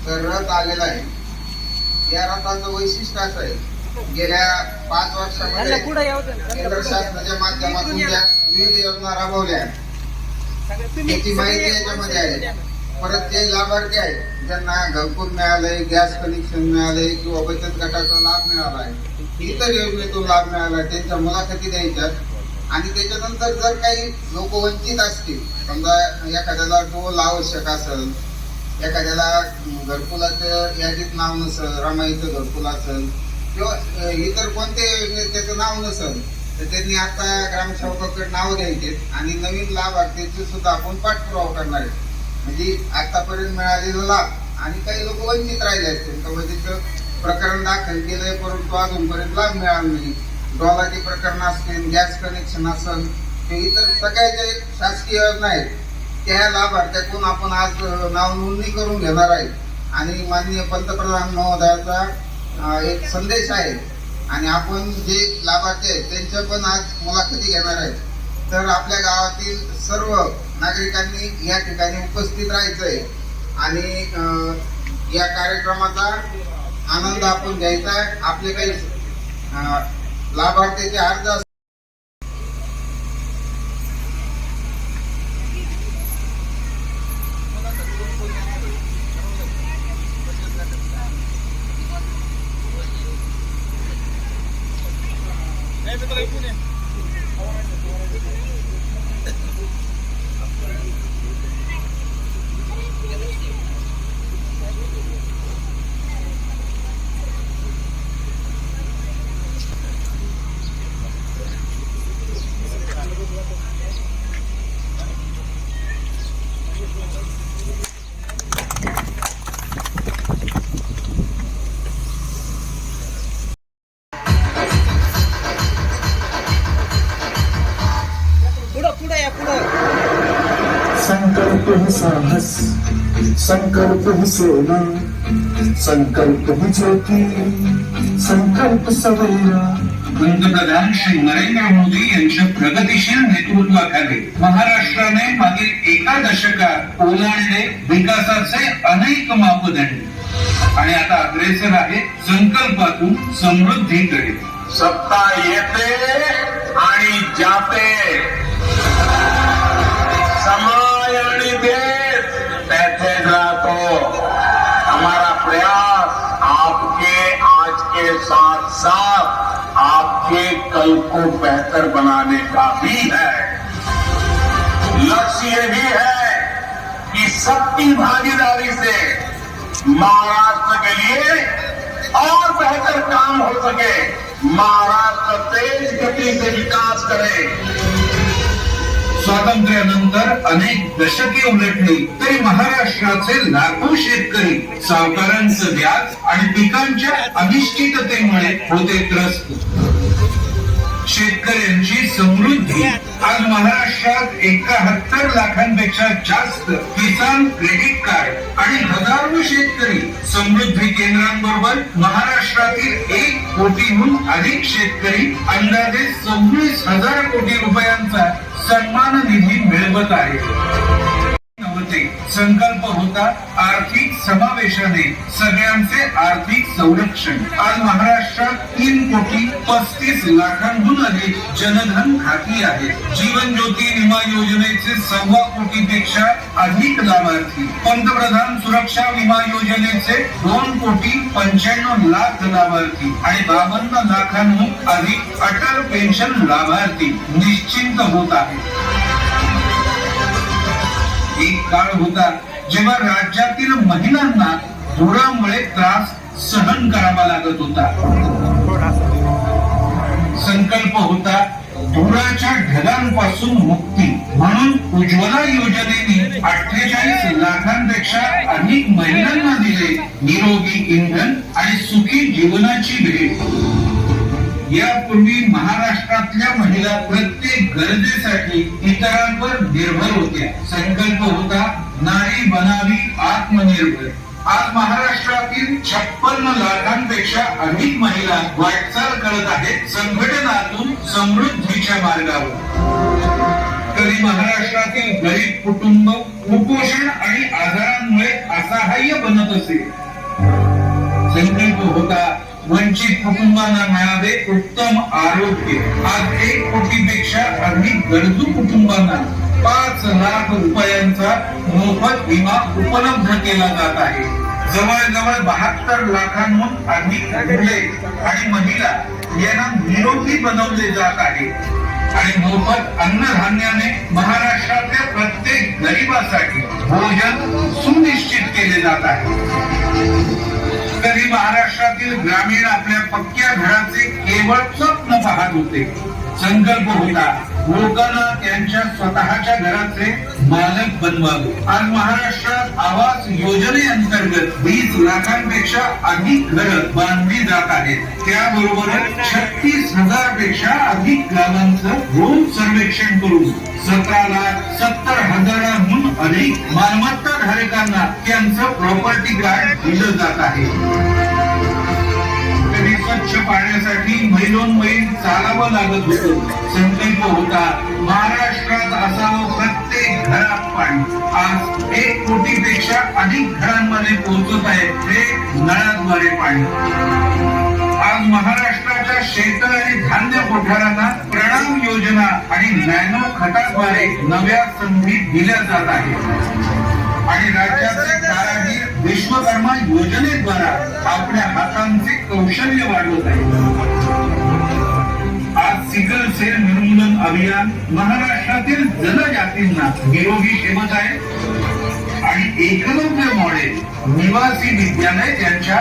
तर रथ आलेला आहे. या रथाचं वैशिष्ट्य असं आहे, गेल्या 5 वर्षामध्ये केंद्र शासनाच्या माध्यमातून ज्या विविध योजना राबवल्या त्याची माहिती याच्यामध्ये आहे. परत जे लाभार्थी आहेत ज्यांना घरकुल मिळालंय, गॅस कनेक्शन मिळालंय किंवा बचत गटाचा लाभ मिळाला आहे, इतर योजनेतून लाभ मिळाला, त्यांच्या मुलाखती द्यायच्या. आणि त्याच्यानंतर जर काही लोक वंचित असतील, समजा एखाद्याला डोल आवश्यक असेल, एखाद्याला घरकुलाचं यादीत नाव नसेल, रमाईचं घरकुल असेल किंवा इतर कोणत्या योजनेत त्याचं नाव नसेल, तर त्यांनी आता ग्रामसेवकाकडे नाव द्यायचे आणि नवीन लाभार्थीचे सुद्धा आपण पाठपुरावा करणार आहे. म्हणजे आतापर्यंत मिळालेला लाभ आणि काही लोक वंचित राहिले असतील, तर प्रकरण दाखल केलंय परंतु अजूनपर्यंत लाभ मिळाला नाही. डॉलाची प्रकरण असतील, गॅस कनेक्शन असेल, ते इतर सगळ्या जे शासकीय योजना आहेत त्या लाभार्थ्यातून आपण आज नाव नोंदणी करून घेणार आहे. आणि माननीय पंतप्रधान महोदयाचा एक संदेश आहे आणि आपण जे लाभार्थी आहेत त्यांच्या पण आज मुलाखती घेणार आहेत. तर आपल्या गावातील सर्व नागरिकांनी या ठिकाणी उपस्थित राहायचं आहे आणि या कार्यक्रमाचा आनंद आपण घ्यायचा आहे. आपले काही लाभार्थीचे अर्ज संकल्प ही साहस, संकल्प ही सेना, संकल्प ही ज्योती, संकल्प सवय्या. पंतप्रधान श्री नरेंद्र मोदी यांच्या प्रगतीशील नेतृत्वाखाली महाराष्ट्राने मागील एका दशकात ओलांडले विकासाचे अनेक मापदंड आणि आता अग्रेसर आहे संकल्पातून समृद्धीकडे. सत्ता येते आणि जाते, समय आणि देश तेथे जातो. हमारा प्रयास आपके आज के साथ साथ आपके कल को बेहतर बनाने का भी है. लक्ष्य ये भी है कि सबकी भागीदारी से महाराष्ट्र के लिए और बेहतर काम हो सके, महाराष्ट्र तेज गति से विकास करे. स्वातंत्र्यानंतर अनेक दशके उलटली तरी महाराष्ट्राचे लाखो शेतकरी सावकारांचं व्याज आणि पिकांच्या अनिश्चिततेमुळे होते त्रस्त. शेतकऱ्यांची समृद्धी. आज महाराष्ट्रात 71 लाखांपेक्षा जास्त किसान क्रेडिट कार्ड आणि हजारो शेतकरी समृद्धी केंद्रांबरोबर महाराष्ट्रातील 1 कोटीहून अधिक शेतकरी अंदाजे 26,000 कोटी रुपयांचा सन्मान निधी मिळवत आहे. संकल्प होता आर्थिक समावेशाने सगळ्यांचे आर्थिक संरक्षण. आज महाराष्ट्रात 3,35 लाखांहून अधिक जनधन खाती आहेत. जीवन ज्योती विमा योजनेचे 1.25 कोटीपेक्षा अधिक लाभार्थी. पंतप्रधान सुरक्षा विमा योजनेचे 2,95 लाख लाभार्थी आणि 52 लाखांहून अधिक अटल पेन्शन लाभार्थी निश्चिंत होत आहेत. एक काळ होता जेव्हा राज्यातील महिलांना धुरामुळे त्रास सहन करावा लागत होता. संकल्प होता धुराच्या ढगांपासून मुक्ती. म्हणून उज्ज्वला योजनेने 48 लाखांपेक्षा अधिक महिलांना दिले निरोगी इंधन आणि सुखी जीवनाची भेट. यापूर्वी महाराष्ट्रातल्या महिला प्रत्येक गरजेसाठी इतरांवर निर्भर होत्या. संकल्प होता नारी बनावी आत्मनिर्भर. आज महाराष्ट्रातील 56 लाखांपेक्षा अधिक महिला वाटचाल करत आहेत संघटनातून समृद्धीच्या मार्गावर. तरी महाराष्ट्रातील गरीब कुटुंब कुपोषण आणि आजारांमुळे असहाय्य बनत असे. संकल्प होता वंचित कुटुंबांना मिळावे उत्तम आरोग्य. आज 1 कोटीपेक्षा अधिक गरजू कुटुंबांना 5 लाख रुपयांचा मोफत विमा उपलब्ध केला जात आहे. जवळजवळ 72 लाखांहून अधिक मुले आणि महिला यांना निरोगी बनवले जात आहे आणि मोफत अन्नधान्याने महाराष्ट्रातल्या प्रत्येक गरिबासाठी भोजन सुनिश्चित केले जात आहे. तरी महाराष्ट्रातील ग्रामीण आपल्या पक्क्या घराचे केवळ स्वप्न पाहत होते. संकल्प होता लोकांना त्यांच्या स्वतःच्या घराचे मालक बनवावे. आज महाराष्ट्रात आवास योजनेअंतर्गत 20 लाखांपेक्षा अधिक घरं बांधली जात आहेत. त्याबरोबरच 36,000 पेक्षा अधिक गावांचं भूम सर्वेक्षण करून 17,70,000हून अधिक मालमत्ता धारकांना त्यांचं प्रॉपर्टी कार्ड दिलं जात आहे. तरी स्वच्छ पाण्यासाठी मैलोनमैल चालावं लागत होतं. संकल्प होता महाराष्ट्रात असावं प्रत्येक घरात पाणी. आज 1 कोटीपेक्षा अधिक घरांमध्ये पोहोचत आहे थेट नळाद्वारे पाणी. आज महाराष्ट्राच्या शेत आणि धान्य कोठारांना प्रणाम योजना आणि नॅनो खताद्वारे नव्या संधी दिल्या जात आहेत आणि राज्याचे कारागीर विश्वकर्मा योजनेद्वारा आपल्या हातांचे कौशल्य वाढवत आहेत. आज सिकल सेल निर्मूलन अभियान महाराष्ट्रातील जनजातींना निरोगी ठेवत आहे आणि एकलव्य मॉडेल निवासी विद्यालय त्यांच्या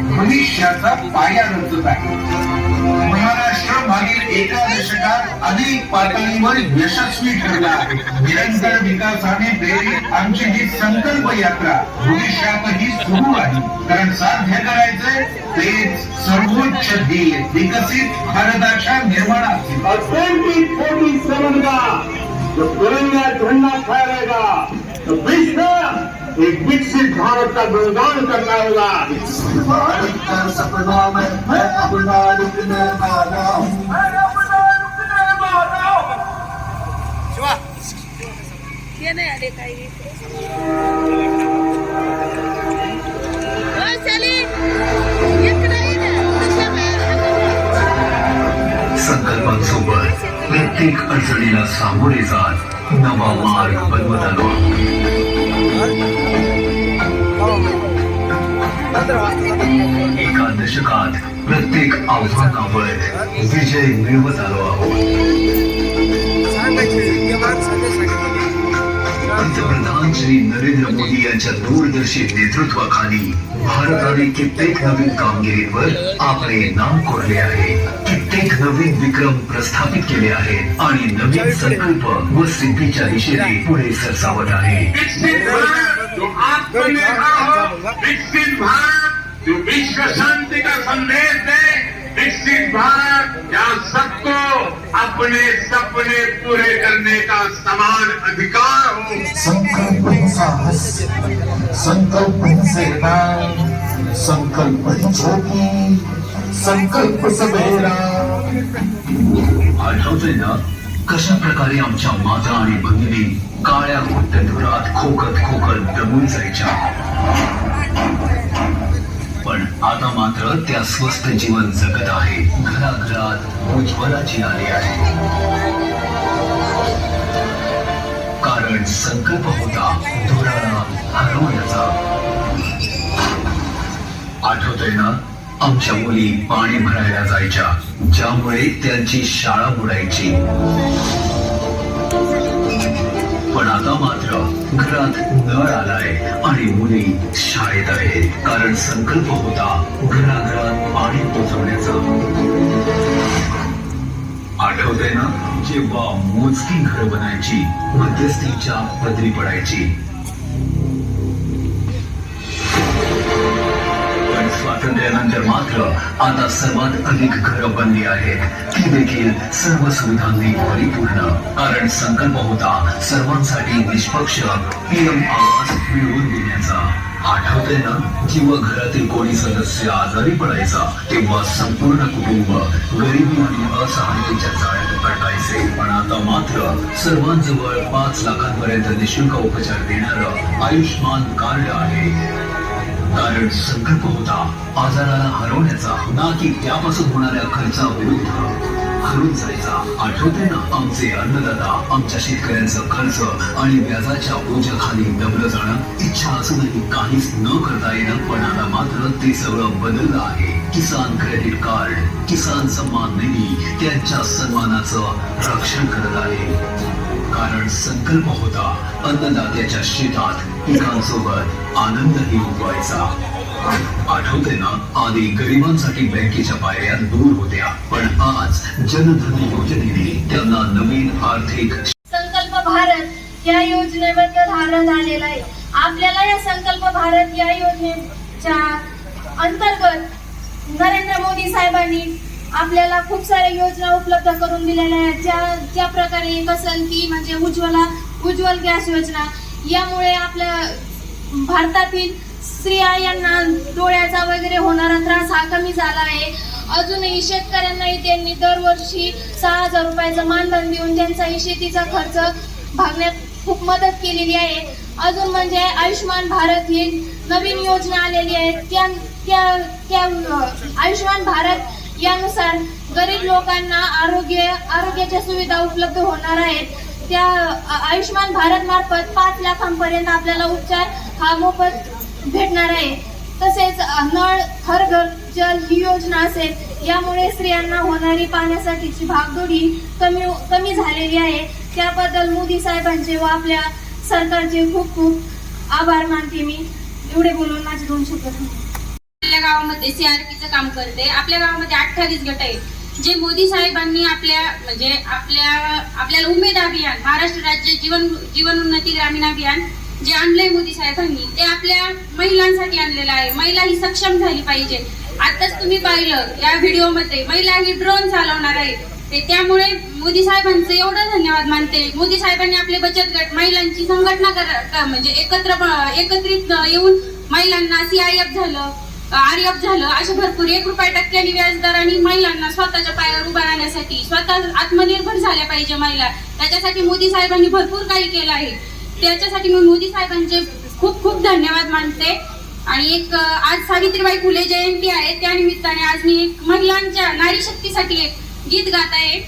भविष्याचा पाया रचत आहे. महाराष्ट्र मागील एका दशकात अनेक पातळीवर यशस्वी ठरला आहे. निरंतर विकासाने प्रेरित आमची ही संकल्प यात्रा भविष्यातही सुरू आहे. कारण साध्य करायचंय तेच सर्वोच्च ध्येय विकसित भारताच्या निर्माणाचे. और 2047 का जो तिरंगा झंडा फहराएगा तो विश्व एक विकसित भारत का गुणगान करना होगा. भारत का सपना मैं अपना रुकने वाला हूँ. ये नहीं आले काही ओ चली एक नाही ना संकल्पांसोबत प्रत्येक अडचणीला सामोरे जात नवा मार्ग बनवत आलो. एका दशकात प्रत्येक आव्हानावर विजय मिळवत आलो आहोत. पंतप्रधान श्री नरेंद्र मोदी यांच्या दूरदर्शी नेतृत्वाखाली भारताने कित्येक नवीन कामगिरीवर आपले नाव कोरले आहे. कित्येक नवीन विक्रम प्रस्थापित केले आहेत आणि नवीन संकल्प व सिद्धीच्या दिशेने पुढे सरसावत आहे. विकसित भारत जो आत्मनिर्भर हो, विकसित भारत जो विश्व शांति का संदेश दे, विकसित भारत जहाँ सबको अपने सपने पूरे करने का समान अधिकार हो. संकल्प ही साहस, संकल्प ही सेना, संकल्प ही ज्योती, संकल्प सवेरा. आठवतंय ना कशा प्रकारे आमच्या माता आणि भगिनी काळ्या गुप्तधुरात खोकत खोकत दमून जायच्या. पण आता मात्र त्या स्वस्थ जीवन जगत आहे. घराघरात उज्ज्वलाची आली आहे. कारण संकल्प होता धुराला हरवण्याचा. आठवतंय ना आमच्या मुली पाणी भरायला जायच्या ज्यामुळे त्यांची शाळा बुडायची. पण आता मात्र घरात नळ आलाय आणि मुली शाळेत आहेत. कारण संकल्प होता घराघरात पाणी पोचवण्याचा. आठवतंय ना जेव्हा मोजकी घर बनायची मध्यस्थीच्या पदरी पडायची. पण स्वातंत्र्यानंतर मात्र आता सर्वात अधिक घरं बनली आहेत. ती देखील सर्व सुविधांनी परिपूर्ण. कारण संकल्प होता सर्वांसाठी निष्पक्ष पीएम आवास मिळवून देण्याचा. आठवते ना, जेव्हा घरातील कोणी सदस्य आजारी पडायचा तेव्हा संपूर्ण कुटुंब गरिबी आणि असहायतेच्या जाळ्यात अडकायचे. पण आता मात्र सर्वांजवळ 5 लाखांपर्यंत निशुल्क उपचार देणारं आयुष्मान कार्ड आहे. कारण संकल्प होता आजाराला हरवण्याचा, ना की त्यापासून होणाऱ्या खर्चाविरुद्ध हरून जायचा. आठवते ना, आमचे अन्नदाता आमच्या शेतकऱ्यांचा खर्च आणि व्याजाच्या ओझ्याखाली दबलं जाणं, इच्छा असूनही काहीच न करता येणं. पण आता मात्र ते सगळं बदललं आहे. किसान क्रेडिट कार्ड, किसान सन्मान निधी त्यांच्या सन्मानाचं रक्षण करत आहे. कारण संकल्प होता अन्नदात्याच्या शेतात पिकांसोबत आनंदही उगवायचा. आठवते ना, आधी गरिबांसाठी बँकेच्या पायऱ्या दूर होत्या, पण आज जनधन योजनेने त्यांना नवीन आर्थिक संकल्प भारत या योजनेबद्दल धारण आलेला आहे. आपल्याला या संकल्प भारत या योजनेच्या अंतर्गत नरेंद्र मोदी साहेबांनी आपल्याला खूप साऱ्या योजना उपलब्ध करून दिलेल्या आहेत. ज्या प्रकारे एक असेल ती म्हणजे उज्ज्वल गॅस योजना. यामुळे आपल्या भारतातील स्त्रिया यांना डोळ्याचा वगैरे होणारा त्रास हा कमी झाला आहे. अजूनही शेतकऱ्यांनाही त्यांनी दरवर्षी 6,000 रुपयाचं मानधन देऊन त्यांचाही शेतीचा खर्च भागण्यात खूप मदत केलेली आहे. अजून म्हणजे आयुष्मान भारत ही नवीन योजना आलेली आहे. त्या आयुष्मान भारत यानुसार गरीब लोकांना आरोग्याच्या सुविधा उपलब्ध होणार आहेत. त्या आयुष्मान भारत मार्फत 5 लाखांपर्यंत आपल्याला उपचार हा मोफत भेटणार आहे. तसेच नळ हर घर जल ही योजना असेल, यामुळे स्त्रियांना होणारी पाण्यासाठीची भागदौड ही कमी झालेली आहे. त्याबद्दल मोदी साहेबांचे व आपल्या सरकारचे खूप खूप आभार मानते मी. एवढे बोलून माझे 2 शब्द. आपल्या गावामध्ये सीआरपीचं काम करते. आपल्या गावामध्ये 28 गट आहेत जे मोदी साहेबांनी आपल्याला उमेद अभियान, महाराष्ट्र राज्य जीवन उन्नती ग्रामीण अभियान जे आणलंय मोदी साहेबांनी, ते आपल्या महिलांसाठी आणलेलं आहे. महिला ही सक्षम झाली पाहिजे. आताच तुम्ही पाहिलं या व्हिडिओमध्ये महिला ही ड्रोन चालवणार आहे. त्यामुळे मोदी साहेबांचं एवढं धन्यवाद मानते. मोदी साहेबांनी आपले बचत गट महिलांची संघटना म्हणजे एकत्रित येऊन महिलांना CIF झालं, RF झालं, असे भरपूर 1 रुपया टक्क्यांनी व्याजदराने महिलांना स्वतःच्या पायावर उभा राहण्यासाठी, स्वतः आत्मनिर्भर झाल्या पाहिजे महिला, त्याच्यासाठी मोदी साहेबांनी भरपूर काही केलं आहे. त्याच्यासाठी मी मोदी साहेबांचे खूप खूप धन्यवाद मानते. आणि आज सावित्रीबाई फुले जयंती आहे, त्या निमित्ताने आज मी एक महिलांच्या नारी शक्तीसाठी एक गीत गात आहे.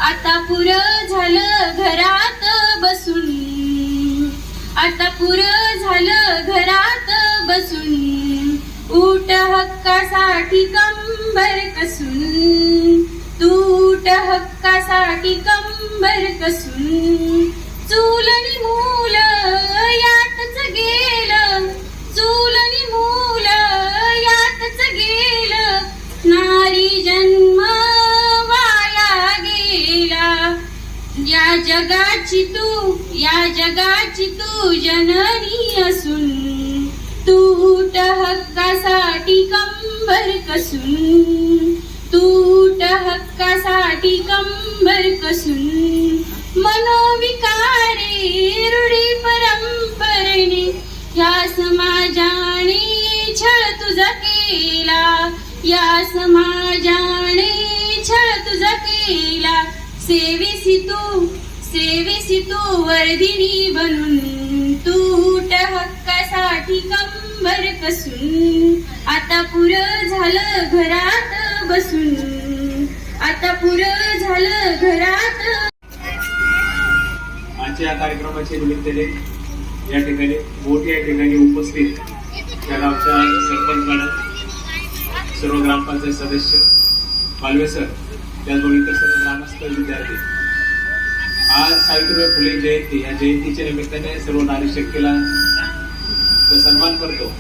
आता पुरं झालं घरात बसून, आता पुरं झालं घरात बसून, उठ हक्कासाठी कंबर कसून, तूट हक्कासाठी कंबर कसून, चूलनी मूल यातच गेलं, चूलनी मूल यातच गेलं, नारी जन्म वाया गेला. या जगाची तू जननी असून, तूट हक्कासाठी कंबर कसून, तूट हक्कासाठी कंबर कसून, मनोविकारे रूढी परंपरेने या समाजाने छळ तुझा केला, या समाजाने छळ तुझा केला. सेवेसी तू वर्धिनी बनून, तूट हक्कासाठी कंबर कसून, आता पुरं झालं घरात बसून, आता पुरं झालं घरात. आजच्या या कार्यक्रमाच्या निमित्ताने या ठिकाणी मोठ्या ठिकाणी उपस्थित त्या गावच्या सरपंच मॅडम, सर्व ग्रामपंचायत सदस्य, पालवे सर, त्याचबरोबर इतर सर्व ग्रामस्थ विद्यार्थी, आज सावित्रीबाई फुले जयंती या जयंतीच्या निमित्ताने सर्व नारी शक्तीला सन्मान करतो.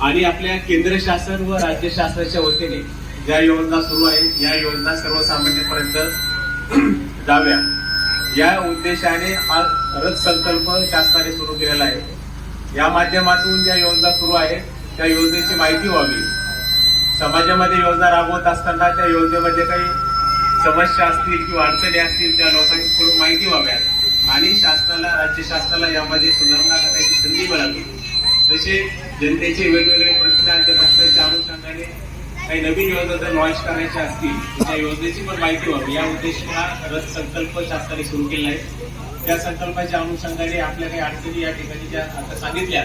आणि आपल्या केंद्र शासन व राज्य शासनाच्या वतीने ज्या योजना सुरू आहेत, या योजना सर्वसामान्यांपर्यंत जाव्या या उद्देशाने हा रथ संकल्प शासनाने सुरू केलेला आहे. या माध्यमातून ज्या योजना सुरू आहेत त्या योजनेची माहिती व्हावी. समाजामध्ये योजना राबवत असताना त्या योजनेमध्ये काही समस्या असतील किंवा अडचणी असतील त्या लोकांकडून माहिती व्हाव्यात आणि शासनाला, राज्य शासनाला यामध्ये सुधारणा करण्याची संधी मिळावी. तसे जनतेचे वेगवेगळे प्रश्न आहेत, त्या प्रश्नांच्या अनुषंगाने काही नवीन योजना जर लॉन्च करायच्या असतील त्या योजनेची पण माहिती व्हावी या उद्देशाने हा रथ संकल्प शासनाने सुरू केला आहे. त्या संकल्पाच्या अनुषंगाने आपल्या काही अडचणी या ठिकाणी ज्या आता सांगितल्या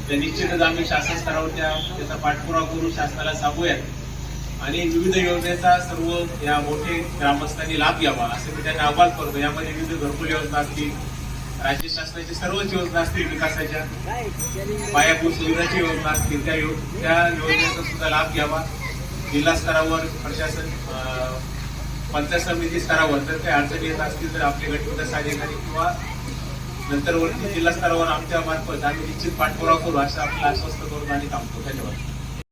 त्या निश्चितच आम्ही शासन स्तरावर त्याचा पाठपुरावा करून शासनाला सांगूयात आणि विविध योजनेचा सर्व या मोठे ग्रामस्थांनी लाभ घ्यावा असं मी त्यांना आवाहन करतो. यामध्ये विविध घरकुल योजना असतील, राज्य शासनाची सर्वच योजना असतील, विकासाच्या पायाभूत सुविधाची योजना असतील, त्या योजनेचा सुद्धा लाभ घ्यावा. जिल्हा स्तरावर प्रशासन, पंचायत समिती स्तरावर जर काही अडचणी येत असतील तर आपले गट विकास अधिकारी किंवा नंतर वरती जिल्हा स्तरावर आमच्या मार्फत आम्ही निश्चित पाठपुरावा करू असं आपल्याला आश्वस्त करून आणि थांबतो. धन्यवाद.